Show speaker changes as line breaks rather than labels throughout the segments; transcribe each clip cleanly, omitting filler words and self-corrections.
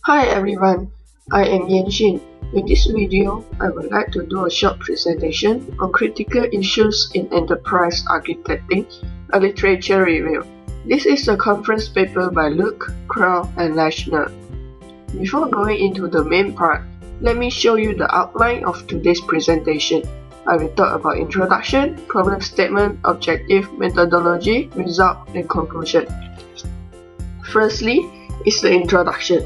Hi everyone, I am Yan-Xin. In this video, I would like to do a short presentation on critical issues in enterprise architecting, a literature review. This is a conference paper by Lucke, Krell and Lechner. Before going into the main part, let me show you the outline of today's presentation. I will talk about introduction, problem statement, objective, methodology, result, and conclusion. Firstly is the introduction.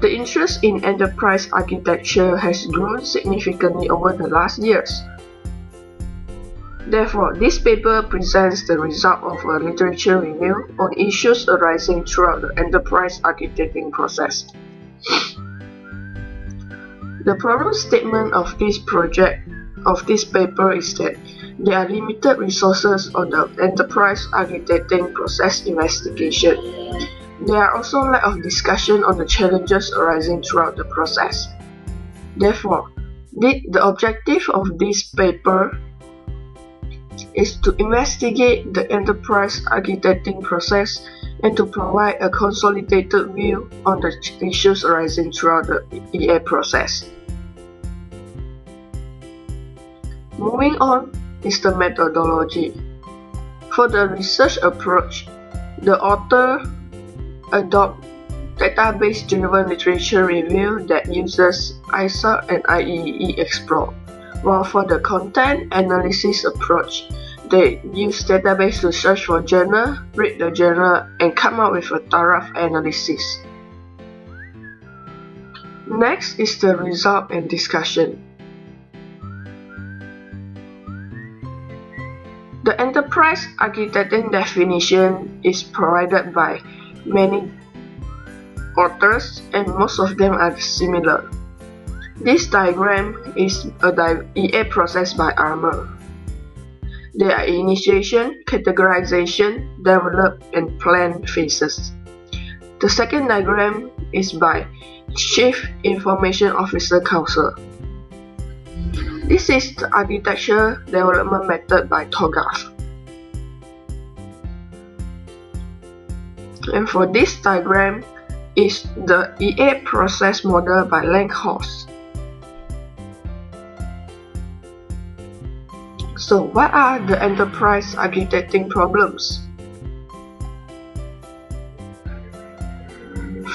The interest in enterprise architecture has grown significantly over the last years. Therefore, this paper presents the result of a literature review on issues arising throughout the enterprise architecting process. The problem statement of this paper is that there are limited resources on the enterprise architecting process investigation. There are also lack of discussion on the challenges arising throughout the process. Therefore, the objective of this paper is to investigate the enterprise architecting process and to provide a consolidated view on the issues arising throughout the EA process. Moving on is the methodology. For the research approach, the author adopt database-driven literature review that uses ISA and IEEE Explore, while for the content analysis approach, they use database to search for journal, read the journal, and come up with a thorough analysis. Next is the result and discussion. The enterprise architecting definition is provided by many authors and most of them are similar. This diagram is a EA process by ARMOR. There are initiation, categorization, develop, and plan phases. The second diagram is by Chief Information Officer Council. This is the architecture development method by TOGAF. And for this diagram is the EA process model by Langhorst. So what are the enterprise architecting problems?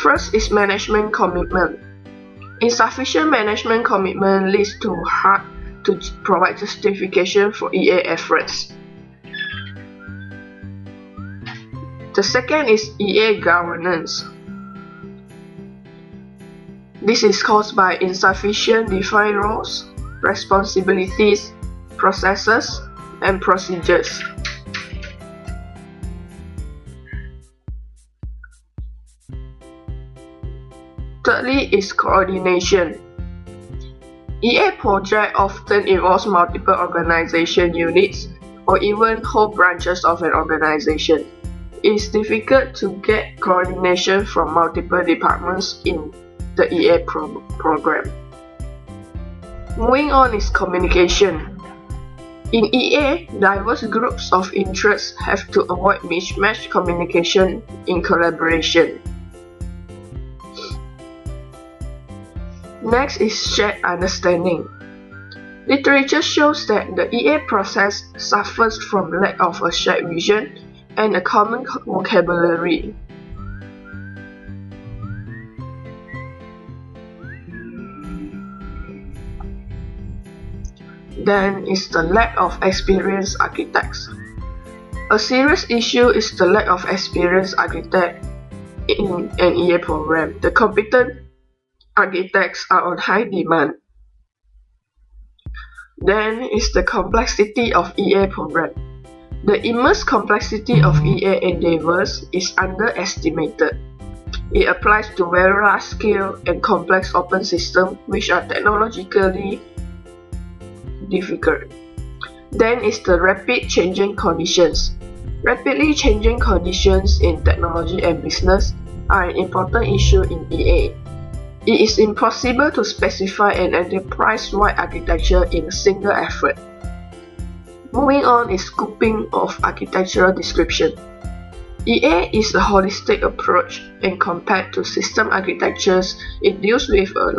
First is management commitment. Insufficient management commitment leads to hard to provide justification for EA efforts. The second is EA governance. This is caused by insufficient defined roles, responsibilities, processes, and procedures. Thirdly is coordination. EA project often involves multiple organization units or even whole branches of an organization. It is difficult to get coordination from multiple departments in the EA program. Moving on is communication. In EA, diverse groups of interest have to avoid mismatched communication in collaboration. Next is shared understanding. Literature shows that the EA process suffers from lack of a shared vision and a common vocabulary. Then is the lack of experienced architects. A serious issue is the lack of experienced architect in an EA program. The competent architects are on high demand. Then is the complexity of EA program. The immense complexity of EA endeavors is underestimated. It applies to very large scale and complex open systems which are technologically difficult. Then is the rapid changing conditions. Rapidly changing conditions in technology and business are an important issue in EA. It is impossible to specify an enterprise-wide architecture in a single effort. Moving on is scooping of architectural description. EA is a holistic approach, and compared to system architectures, it deals with a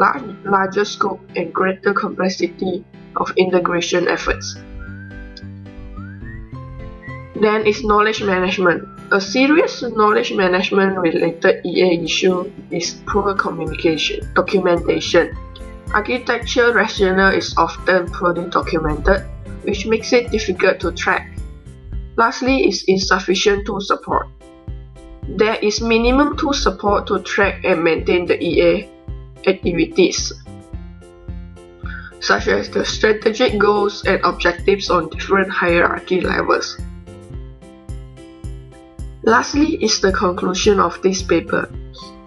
larger scope and greater complexity of integration efforts. Then is knowledge management. A serious knowledge management related EA issue is poor documentation. Architecture rationale is often poorly documented, which makes it difficult to track. Lastly is insufficient tool support. There is minimum tool support to track and maintain the EA activities, such as the strategic goals and objectives on different hierarchy levels. Lastly is the conclusion of this paper.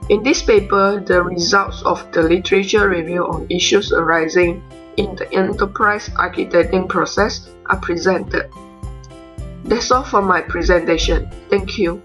In this paper, the results of the literature review on issues arising in the enterprise architecting process are presented. That's all for my presentation. Thank you.